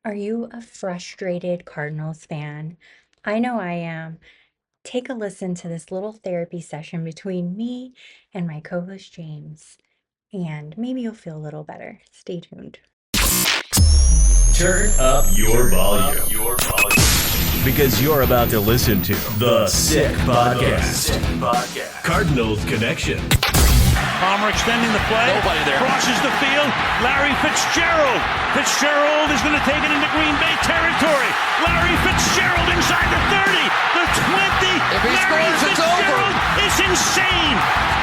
Are you a frustrated Cardinals fan? I know I am. Take a listen to this little therapy session between me and my co host James, and maybe you'll feel a little better. Stay tuned. Turn up your volume. Because you're about to listen to The Sick Podcast. Cardinals Connection. Palmer extending the play. Nobody there. Crosses the field. Larry Fitzgerald. Fitzgerald is going to take it into Green Bay territory. Larry Fitzgerald inside the 30, the 20. If he Larry scores, it's Fitzgerald over. is insane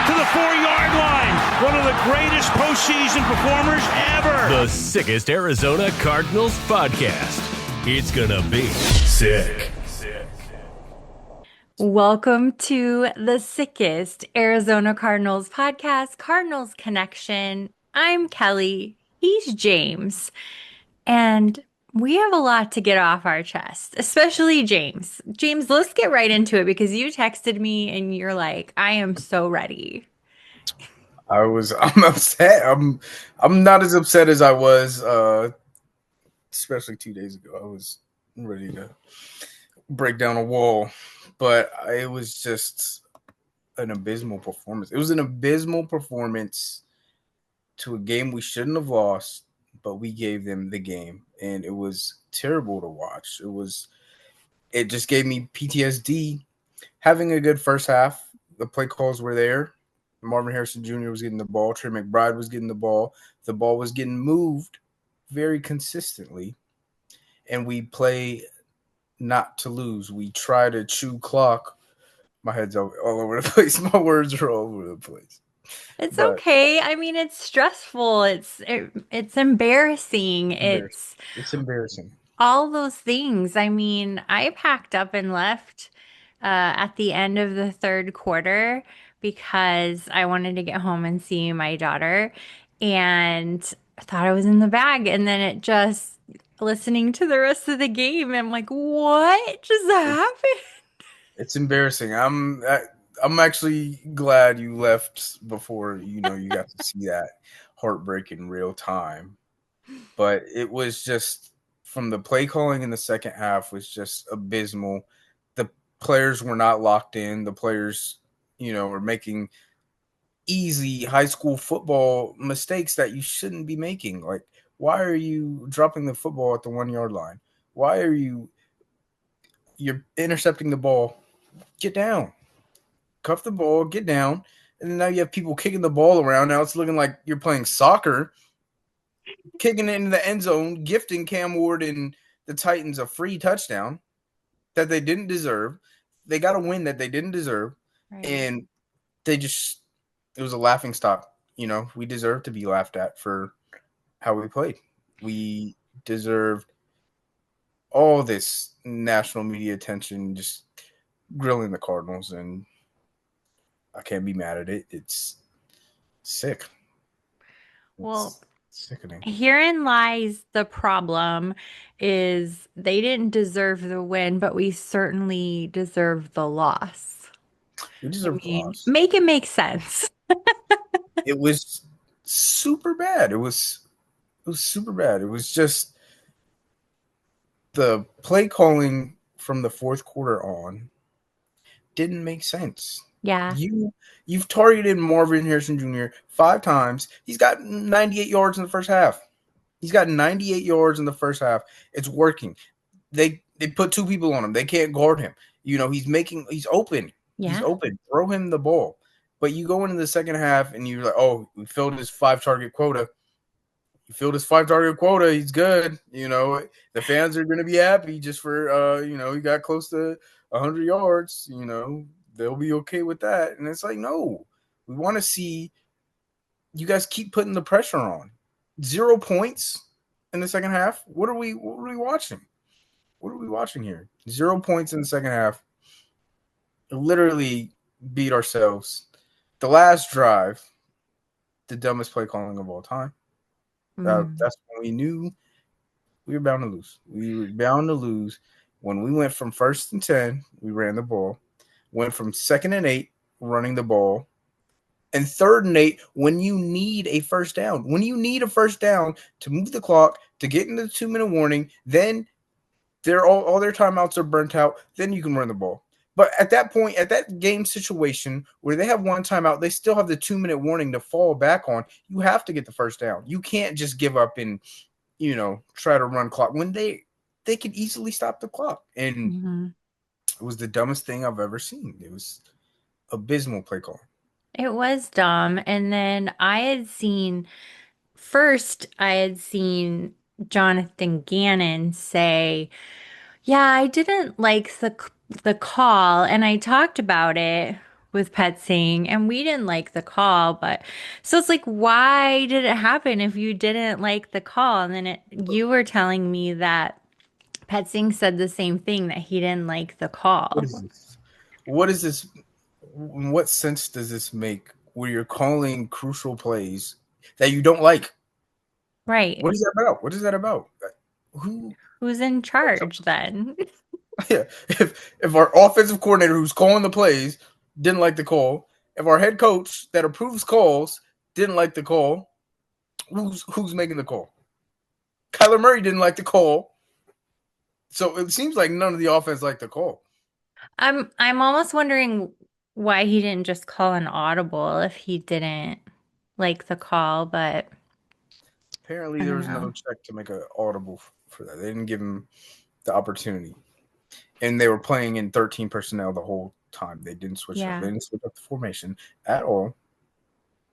to the 4-yard line. One of the greatest postseason performers ever. The sickest Arizona Cardinals podcast. It's gonna be sick. Welcome to the sickest Arizona Cardinals podcast, Cardinals Connection. I'm Kelly. He's James. And we have a lot to get off our chest, especially James. James, let's get right into it because you texted me and you're like, I am so ready. I'm upset. I'm not as upset as I was, especially 2 days ago. I was ready to break down a wall, but it was just an abysmal performance. It was an abysmal performance to a game we shouldn't have lost, but we gave them the game, and it was terrible to watch. It just gave me PTSD. Having a good first half, the play calls were there. Marvin Harrison Jr. was getting the ball. Trey McBride was getting the ball. The ball was getting moved very consistently. And we play not to lose. We try to chew clock. My head's all over the place. My words are all over the place. It's But okay. I mean, it's stressful. It's embarrassing. It's it's embarrassing. all those things. I mean, I packed up and left at the end of the third quarter because I wanted to get home and see my daughter, and I thought I was in the bag. And then it just listening to the rest of the game, I'm like, what just happened? It's embarrassing. I'm actually glad you left before you got to see that heartbreak in real time. But it was just from the play calling in the second half was just abysmal. The players were not locked in. The players, were making easy high school football mistakes that you shouldn't be making. Like, why are you dropping the football at the 1 yard line? Why are you're intercepting the ball? Get down. Cuff the ball, get down. And then now you have people kicking the ball around. Now it's looking like you're playing soccer, kicking it into the end zone, gifting Cam Ward and the Titans a free touchdown that they didn't deserve. They got a win that they didn't deserve. Right. And it was a laughing stock. We deserve to be laughed at for how we played. We deserved all this national media attention, just grilling the Cardinals, and I can't be mad at it. It's sick. Well, Sickening. herein lies the problem is they didn't deserve the win, but we certainly deserve the loss. We deserve loss. Make it make sense. It was super bad. It was super bad. It was just the play calling from the fourth quarter on didn't make sense. Yeah. You've targeted Marvin Harrison Jr. 5 times. He's got 98 yards in the first half. He's got 98 yards in the first half. It's working. They put 2 people on him. They can't guard him. He's open. Yeah. He's open. Throw him the ball. But you go into the second half and you're like, oh, we filled his 5-target quota. He filled his 5-target quota. He's good. The fans are going to be happy just for, he got close to 100 yards. They'll be okay with that. And it's like, no, we want to see you guys keep putting the pressure on. 0 points in the second half. What are we watching? What are we watching here? 0 points in the second half. Literally beat ourselves. The last drive, the dumbest play calling of all time. That's when we knew we were bound to lose. We were bound to lose. When we went from 1st and 10, we ran the ball. Went from 2nd and 8, running the ball. And 3rd and 8 when you need a first down. When you need a first down to move the clock, to get into the 2-minute warning, then all their timeouts are burnt out, then you can run the ball. But at that point, at that game situation where they have one timeout, they still have the 2-minute warning to fall back on. You have to get the first down. You can't just give up and, try to run clock when they could easily stop the clock. And Mm-hmm. it was the dumbest thing I've ever seen. It was abysmal play calling. It was dumb. And then I had seen Jonathan Gannon say, "Yeah, I didn't like the call, and I talked about it with Pet Sing, and we didn't like the call, but so it's like, why did it happen if you didn't like the call?" And then you were telling me that Pet Sing said the same thing, that he didn't like the What call. is this? What is this? In what sense does this make where you're calling crucial plays that you don't like? Right. What is that about? What is that about? Who? Who's in charge then? Yeah. If our offensive coordinator who's calling the plays didn't like the call, if our head coach that approves calls didn't like the call, who's making the call? Kyler Murray didn't like the call, so it seems like none of the offense liked the call. I'm almost wondering why he didn't just call an audible if he didn't like the call, but Apparently, I there don't was no know. check to make an audible for that. They didn't give him the opportunity, and they were playing in 13 personnel the whole time. They didn't switch up. They Yeah. didn't switch up the formation at all.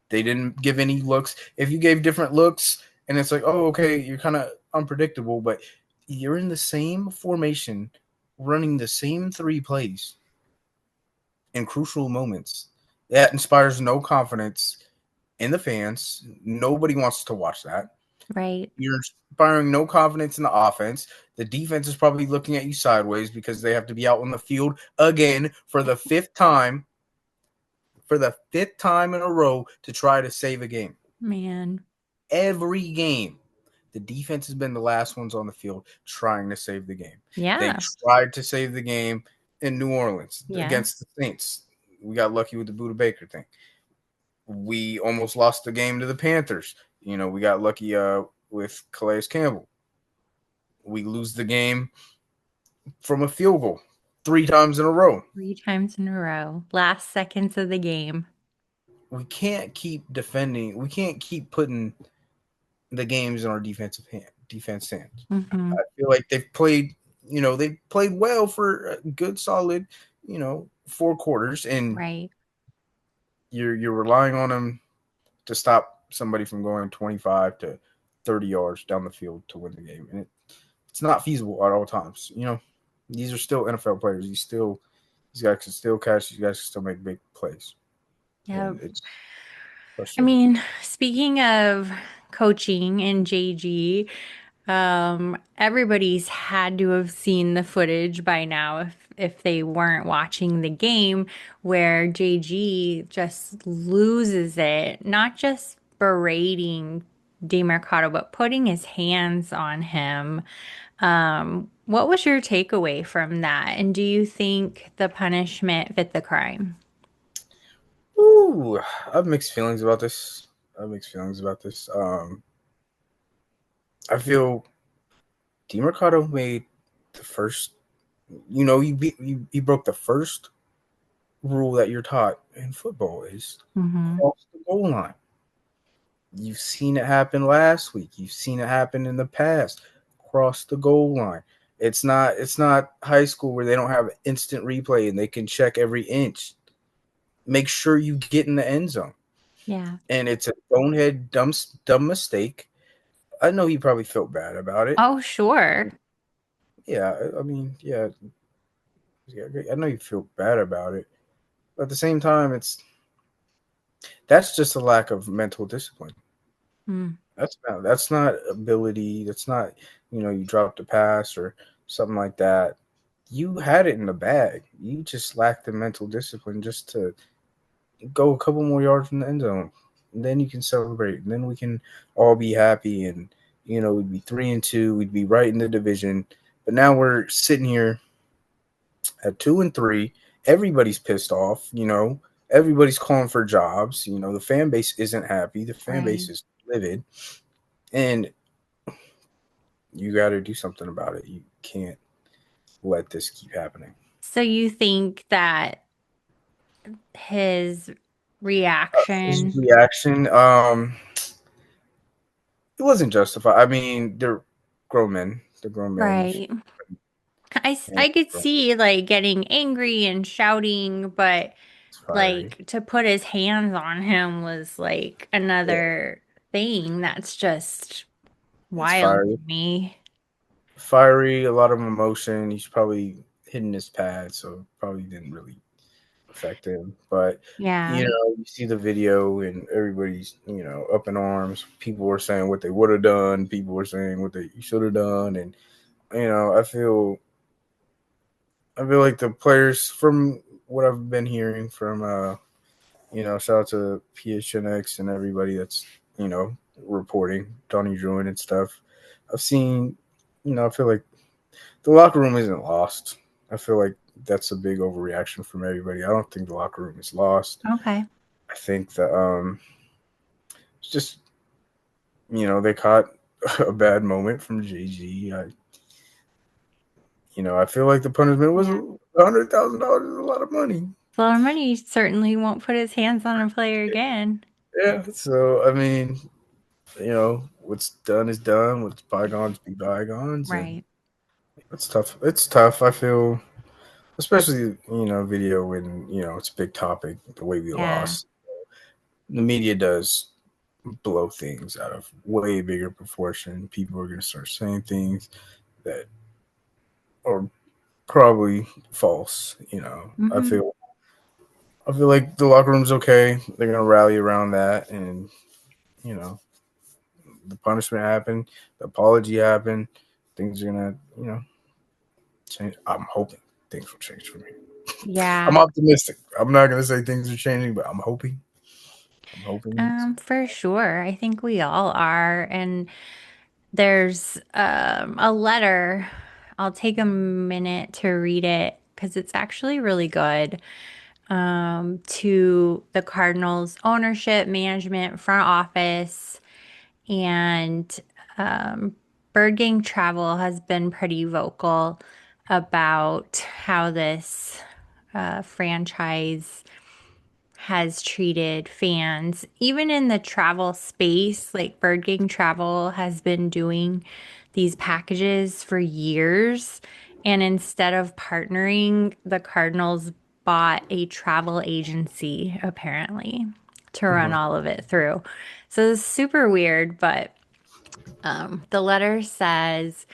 They didn't give any looks. If you gave different looks, and it's like, oh, okay, you're kind of unpredictable, but you're in the same formation, running the same 3 plays in crucial moments. That inspires no confidence in the fans. Nobody wants to watch that. Right. You're inspiring no confidence in the offense. The defense is probably looking at you sideways because they have to be out on the field again for the fifth time in a row to try to save a game. Man. Every game, the defense has been the last ones on the field trying to save the game. They Yeah. tried to save the game in New Orleans Yeah. against the Saints. We got lucky with the Buda Baker thing. We almost lost the game to the Panthers. We got lucky with Calais Campbell. We lose the game from a field goal 3 times in a row. 3 times in a row. Last seconds of the game. We can't keep defending. We can't keep putting the games in our defense hands. Hmm. I feel like they played well for a good solid, 4 quarters, and Right. you're relying on them to stop somebody from going 25 to 30 yards down the field to win the game, and it's not feasible at all times. These are still NFL players. These guys can still catch. These guys can still make big plays, Yeah. and it's I frustrating. mean, speaking of coaching and JG, everybody's had to have seen the footage by now if they weren't watching the game where JG just loses it, not just berating DeMercado, but putting his hands on him. What was your takeaway from that? And do you think the punishment fit the crime? Ooh, I have mixed feelings about this. I feel DeMercado made the first. He broke the first rule that you're taught in football is Mm-hmm. cross the goal line. You've seen it happen last week. You've seen it happen in the past. Cross the goal line. It's not high school where they don't have instant replay and they can check every inch. Make sure you get in the end zone. Yeah. And it's a bonehead dumb mistake. I know he probably felt bad about it. Oh, sure. Yeah, I mean, yeah, I know you feel bad about it. But at the same time, that's just a lack of mental discipline. Mm, That's not ability. That's not, you dropped a pass or something like that. You had it in the bag. You just lacked the mental discipline just to go a couple more yards from the end zone. And then you can celebrate. And then we can all be happy. And, we'd be 3-2. We'd be right in the division. But now we're sitting here at 2-3. Everybody's pissed off. everybody's calling for jobs. The fan base isn't happy. The fan Right. base is livid, and you got to do something about it. You can't let this keep happening. So you think that his His reaction, reaction, it wasn't justified. I mean, they're grown men. They're grown men. You should right? I handle could it. see like getting angry and shouting, but It's fiery. like to put his hands on him was like Yeah, another thing that's just it's wild to fiery. me. Fiery, a lot of emotion. He's probably hitting his pad, so probably didn't really affect him. But Yeah. you see the video and everybody's up in arms. People were saying what they would have done. People were saying what they should have done, and I feel like the players, from what I've been hearing from shout out to PHNX and everybody that's reporting Donnie Druin and stuff. I've seen, I feel like the locker room isn't lost. I feel like that's a big overreaction from everybody. I don't think the locker room is lost. Okay. I think that it's just they caught a bad moment from JG. I feel like the punishment was Yeah. $100,000 is a lot of money. Well, money certainly won't put his hands on a player again. Yeah, so I mean, what's done is done. What's bygones be bygones, and Right. it's tough. It's tough. I feel, especially video when it's a big topic. The way we Yeah. lost, the media does blow things out of way bigger proportion. People are going to start saying things that are probably false. I Hmm. feel I feel like the locker room's okay. They're going to rally around that, and you know the punishment happened, the apology happened. Things are going to change. I'm hoping things will change for me. I'm Yeah. optimistic. I'm not going to say things are changing, but I'm hoping. I'm hoping. For sure. I think we all are. And there's a letter. I'll take a minute to read it because it's actually really good. To the Cardinals ownership, management, front office, and Bird Gang Travel has been pretty vocal about how this franchise has treated fans, even in the travel space. Like Bird Gang Travel has been doing these packages for years. And instead of partnering, the Cardinals bought a travel agency, apparently, to run Mhm. all of it through. So it's super weird, but the letter says,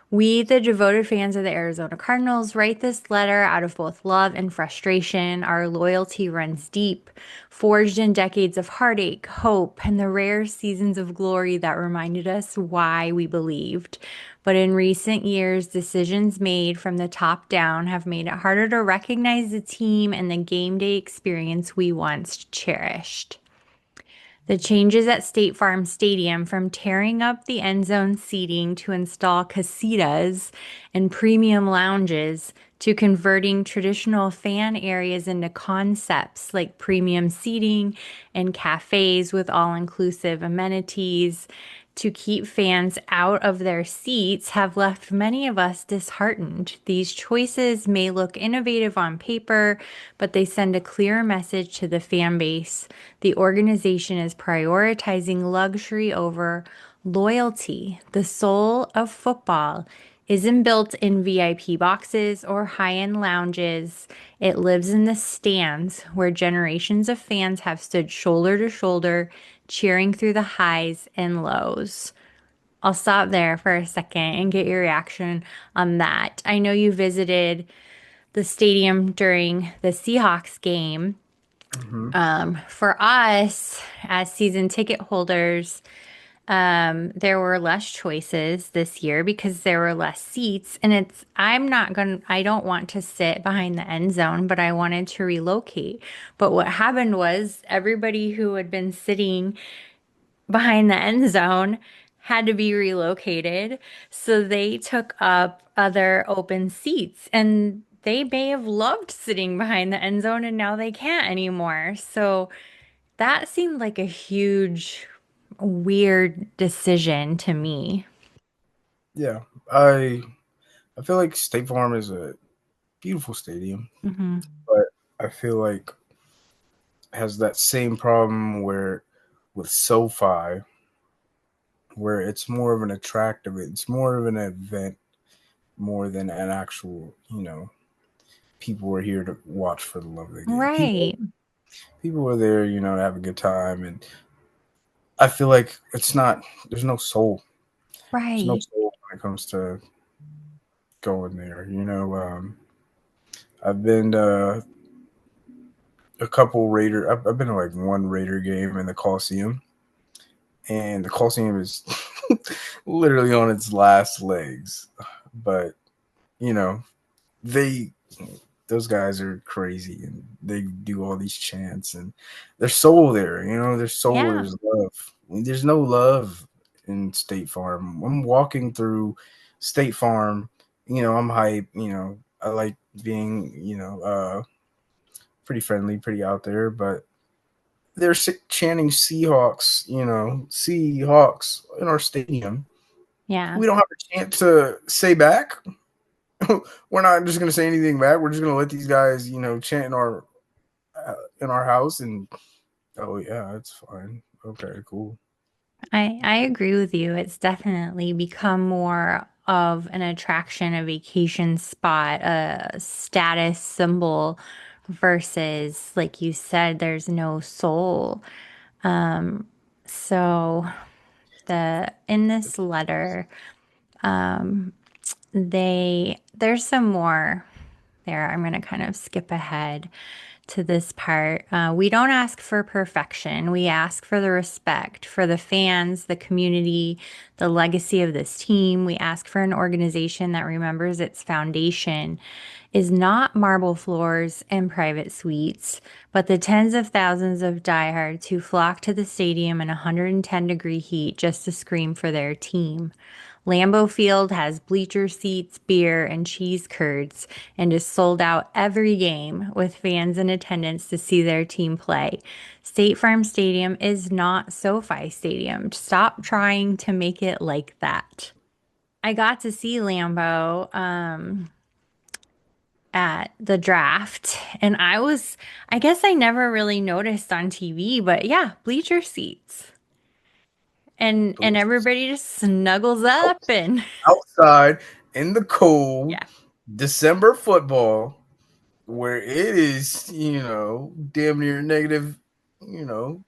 "We, the devoted fans of the Arizona Cardinals, write this letter out of both love and frustration. Our loyalty runs deep, forged in decades of heartache, hope, and the rare seasons of glory that reminded us why we believed. But in recent years, decisions made from the top down have made it harder to recognize the team and the game day experience we once cherished. The changes at State Farm Stadium, from tearing up the end zone seating to install casitas and premium lounges, to converting traditional fan areas into concepts like premium seating and cafes with all-inclusive amenities, to keep fans out of their seats, have left many of us disheartened. These choices may look innovative on paper, but they send a clear message to the fan base. The organization is prioritizing luxury over loyalty. The soul of football isn't built in VIP boxes or high-end lounges. It lives in the stands where generations of fans have stood shoulder to shoulder, cheering through the highs and lows." I'll stop there for a second and get your reaction on that. I know you visited the stadium during the Seahawks game. Mhm. For us, as season ticket holders, there were less choices this year because there were less seats. And I don't want to sit behind the end zone, but I wanted to relocate. But what happened was everybody who had been sitting behind the end zone had to be relocated. So they took up other open seats. And they may have loved sitting behind the end zone and now they can't anymore. So that seemed like a huge, weird decision to me. Yeah, I feel like State Farm is a beautiful stadium, Hmm. but I feel like it has that same problem where with SoFi, where it's more of an attractive, it's more of an event more than an actual, people are here to watch for the love of the game. Right, People are there, to have a good time, and I feel like it's not. There's no soul. There's no right. soul when it comes to going there. I've been to a couple Raider. I've been to like one Raider game in the Coliseum, and the Coliseum is literally on its last legs. But you know, they those guys are crazy, and they do all these chants, and there's soul there. There's soul. Yeah, There's love. There's no love in State Farm. I'm walking through State Farm. I'm hype. I like being pretty friendly, pretty out there, but they're chanting Seahawks, Seahawks in our stadium. yeah. We don't have a chance to say back. We're not just going to say anything back. We're just going to let these guys, chant in our house, and oh yeah, it's fine. Okay, cool. I agree with you. It's definitely become more of an attraction, a vacation spot, a status symbol versus, like you said, there's no soul. So the in this letter, there's some more there. I'm going to kind of skip ahead to this part. We don't ask for perfection. We ask for the respect for the fans, the community, the legacy of this team. We ask for an organization that remembers its foundation is not marble floors and private suites, but the tens of thousands of diehards who flock to the stadium in 110-degree heat just to scream for their team. Lambeau Field has bleacher seats, beer, and cheese curds and is sold out every game with fans in attendance to see their team play. State Farm Stadium is not SoFi Stadium. Stop trying to make it like that. I got to see Lambeau at the draft, and I guess I never really noticed on TV, but yeah, bleacher seats. And everybody just snuggles up and Outside in the cold yeah. December football, where it is, damn near negative, 2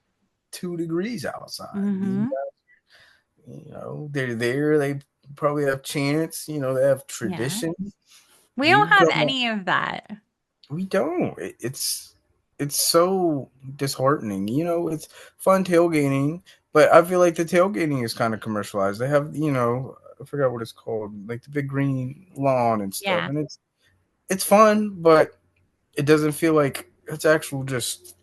degrees outside. Hmm. They're there. They probably have chants. They have Yeah. traditions. We don't You have come any of that. We don't. It's so disheartening. It's fun tailgating, but I feel like the tailgating is kind of commercialized. They have, I forgot what it's called, like the big green lawn and stuff, Yeah. and it's fun, but it doesn't feel like it's actual just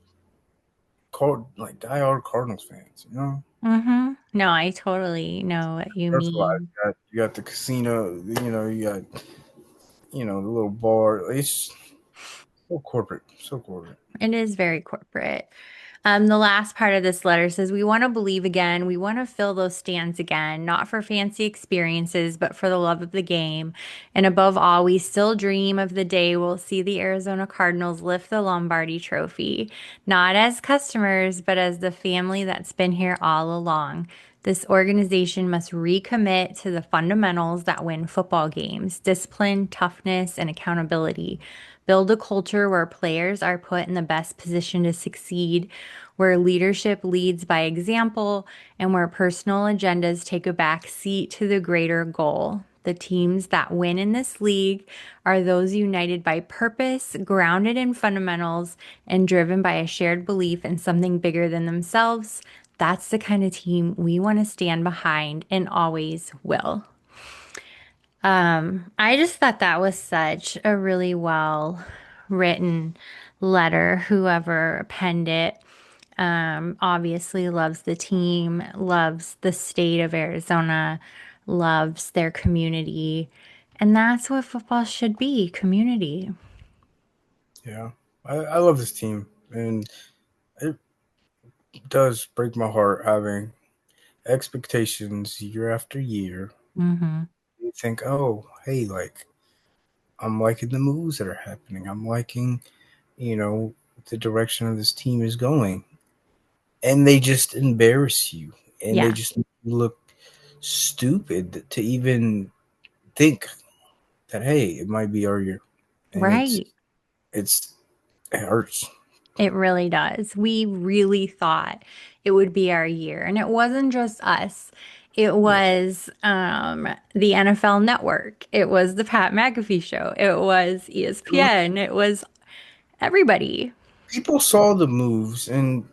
called like diehard Cardinals fans. Hmm. No, I totally know what you Commercialized. mean. You got the casino. You got the little bar. It's so corporate. So corporate. It is very corporate. The last part of this letter says, we want to believe again. We want to fill those stands again, not for fancy experiences, but for the love of the game. And above all, we still dream of the day we'll see the Arizona Cardinals lift the Lombardi Trophy, not as customers, but as the family that's been here all along. This organization must recommit to the fundamentals that win football games: discipline, toughness, and accountability. Build a culture where players are put in the best position to succeed, where leadership leads by example, and where personal agendas take a back seat to the greater goal. The teams that win in this league are those united by purpose, grounded in fundamentals, and driven by a shared belief in something bigger than themselves. That's the kind of team we want to stand behind and always will. I just thought that was such a really well written letter. Whoever penned it, obviously loves the team, loves the state of Arizona, loves their community, And that's what football should be, community. Yeah, I love this team, and it does break my heart having expectations year after year. Hmm. You think, oh, hey, like I'm liking the moves that are happening. I'm liking, you know, the direction of this team is going, and they just embarrass you, and they Yeah, just make you look stupid to even think that hey, it might be our year, and right. it's it hurts. It really does. We really thought it would be our year. And it wasn't just us. It Yeah. was the NFL Network. It was the Pat McAfee show. It was ESPN. It was everybody. People saw the moves and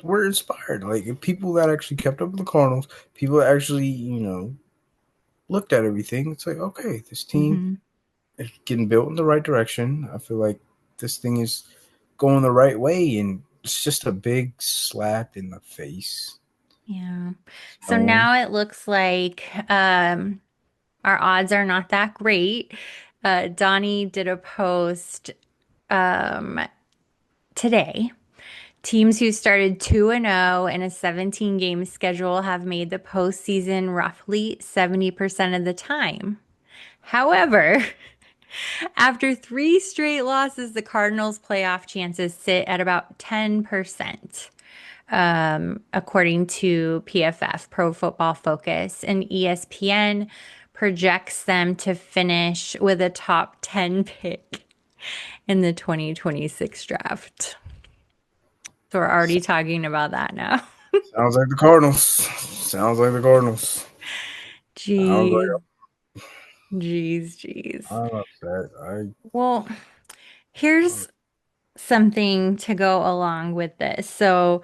were inspired. Like people that actually kept up with the Cardinals, people that actually, looked at everything. It's like, okay, this team Hmm. is getting built in the right direction. I feel like this thing is going the right way, and it's just a big slap in the face. Yeah. So So now it looks like our odds are not that great. Donnie did a post um, today. Teams who started 2-0 in a 17 game schedule have made the postseason roughly 70% of the time. However, after three straight losses, the Cardinals' playoff chances sit at about 10%, according to PFF, Pro Football Focus. And ESPN projects them to finish with a top 10 pick in the 2026 draft. So we're already talking about that now. sounds like the Cardinals. Sounds like the Cardinals. Sounds like Jeez, jeez, jeez. I'm upset. Well, here's something to go along with this. So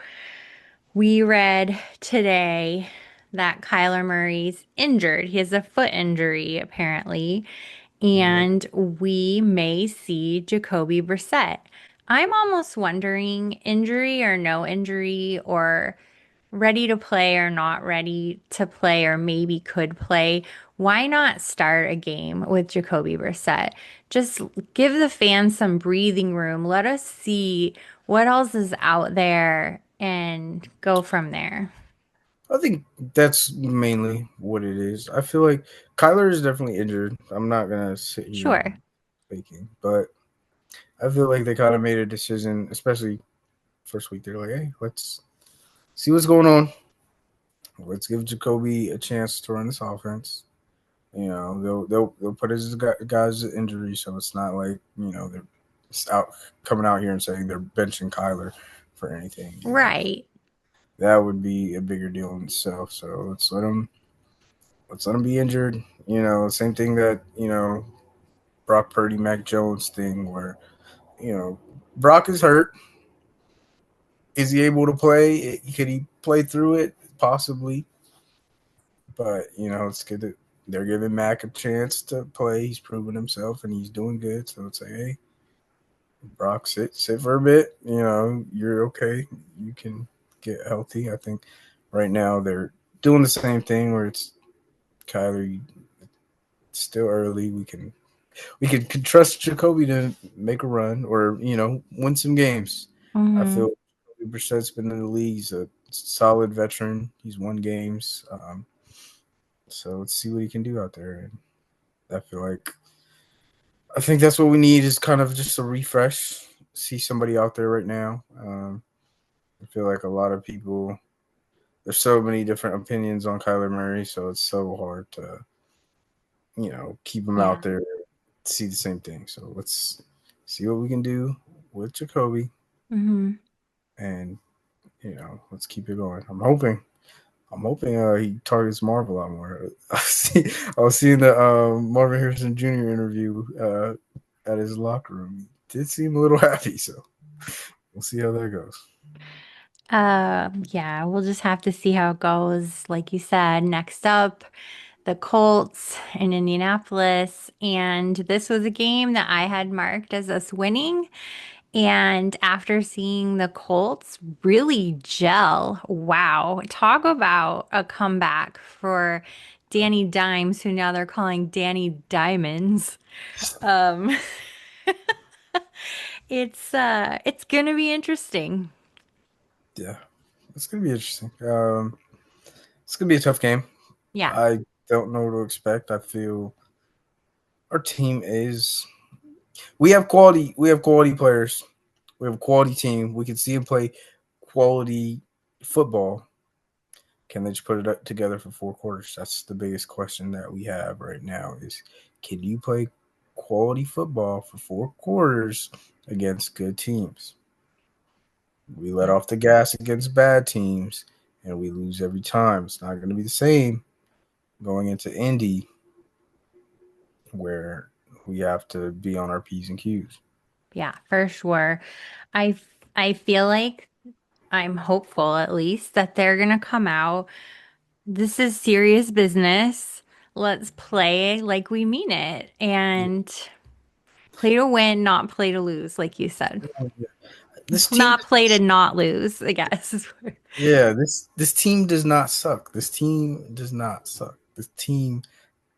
we read today that Kyler Murray's injured. He has a foot injury, apparently, Yep. and we may see Jacoby Brissett. I'm almost wondering, injury or no injury, or ready to play or not ready to play or maybe could play, why not start a game with Jacoby Brissett? Just give the fans some breathing room. Let us see what else is out there and go from there. I think that's mainly what it is. I feel like Kyler is definitely injured. I'm not gonna sit here Sure. faking, but I feel like they kind of made a decision, especially first week. They're like, hey, let's see what's going on. Let's give Jacoby a chance to run this offense. They'll put his guys at injury, so it's not like they're out coming out here and saying they're benching Kyler for anything. Right. That would be a bigger deal in itself. So let's let him be injured. Same thing that Brock Purdy, Mac Jones thing, where Brock is hurt. Is he able to play? Could he play through it? Possibly, but it's good that they're giving Mac a chance to play. He's proven himself and he's doing good. So it's like, hey, Brock, sit for a bit. You're okay. You can get healthy. I think right now they're doing the same thing where it's Kyler. It's still early. We can trust Jacoby to make a run or win some games. I Hmm. feel Brissett's been in the league. He's a solid veteran. He's won games. So let's see what he can do out there. And I think that's what we need is kind of just a refresh. See somebody out there right now. I feel like a lot of people. There's so many different opinions on Kyler Murray, so it's so hard to keep him Yeah. out there to see the same thing. So let's see what we can do with Jacoby, Hmm. and let's keep it going. I'm hoping he targets Marv a lot more. I was seeing the Marvin Harrison Jr. interview at his locker room. He did seem a little happy, so we'll see how that goes. Yeah, we'll just have to see how it goes. Like you said, next up, the Colts in Indianapolis. And this was a game that I had marked as us winning. And after seeing the Colts really gel, wow, talk about a comeback for Danny Dimes, who now they're calling Danny Diamonds. Um, it's gonna be interesting. Yeah, it's gonna be interesting. It's gonna be a tough game. Yeah. I don't know what to expect. I feel our team is. We have quality. We have quality players. We have a quality team. We can see them play quality football. Can they just put it together for 4 quarters? That's the biggest question that we have right now is can you play quality football for 4 quarters against good teams? We let Yeah. off the gas against bad teams and we lose every time. It's not going to be the same going into Indy where we have to be on our P's and Q's. Yeah, for sure. I I feel like I'm hopeful at least that they're gonna come out. This is serious business. Let's play like we mean it and play to win, not play to lose, like you said. This team Not play to not lose, I guess. Yeah, this team does not suck. This team does not suck. This team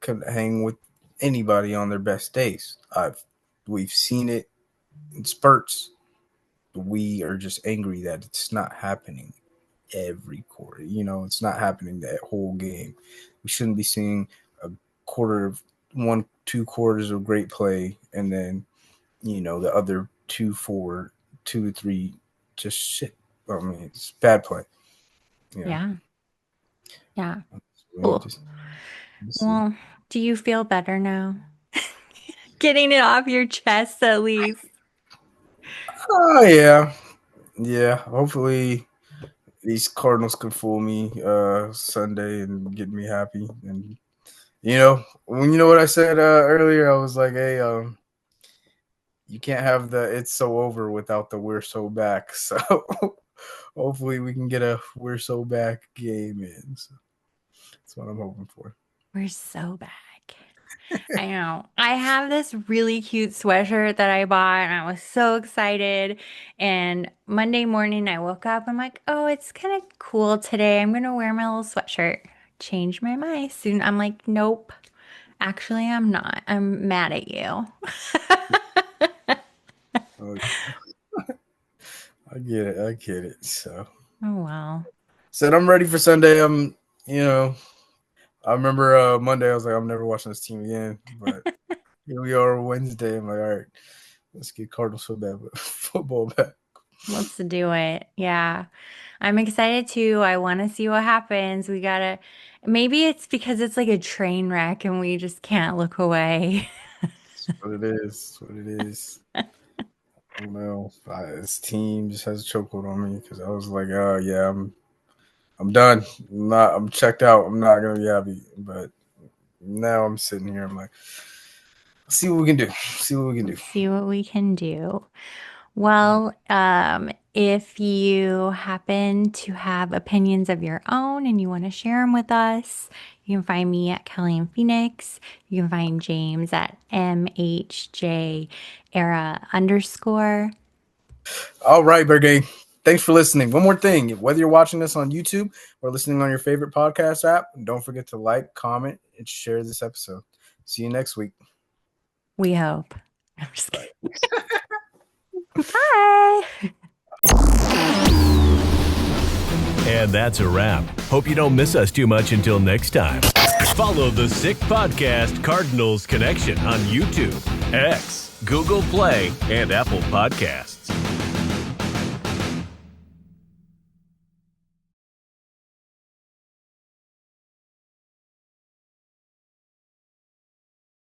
could hang with anybody on their best days. We've seen it in spurts. We are just angry that it's not happening every quarter. It's not happening that whole game. We shouldn't be seeing a quarter of 2 quarters of great play and then, the other 2 to 3 just shit. I mean, it's bad play. Yeah. Yeah. We Cool. just see. Well, do you feel better now? Getting it off your chest at least. Oh yeah, yeah. Hopefully these Cardinals can fool me Sunday and get me happy. And what I said earlier, I was like, hey, you can't have the "it's so over" without the "we're so back." So hopefully we can get a "we're so back" game in. So that's what I'm hoping for. We're so back. I know. I have this really cute sweatshirt that I bought and I was so excited. And Monday morning I woke up, I'm like, oh, it's kind of cool today. I'm gonna wear my little sweatshirt. Change my mind soon. I'm like, nope. Actually, I'm not. I'm mad at you. Oh, I get it. I get it. So Oh well. said I'm ready for Sunday. I remember Monday I was like, I'm never watching this team again. But here we are Wednesday. I'm like, all right, let's get Cardinals football back. Let's do it. Yeah. I'm excited too. I want to see what happens. Maybe it's because it's like a train wreck and we just can't look away. That's what it is. That's what it is. I don't know. This team just has a chokehold on me because I was like, oh yeah, I'm done. I'm checked out. I'm not gonna be happy. But now I'm sitting here. I'm like, see what we can do. See what we can do. See what we can do. Well, if you happen to have opinions of your own and you want to share them with us, you can find me at Kelly and Phoenix. You can find James at MHJ era _. All right, Bergay. Thanks for listening. One more thing. Whether you're watching this on YouTube or listening on your favorite podcast app, don't forget to like, comment, and share this episode. See you next week. We hope. I'm just kidding. Bye. And that's a wrap. Hope you don't miss us too much until next time. Follow the Sick Podcast Cardinals Connection on YouTube, X, Google Play, and Apple Podcasts.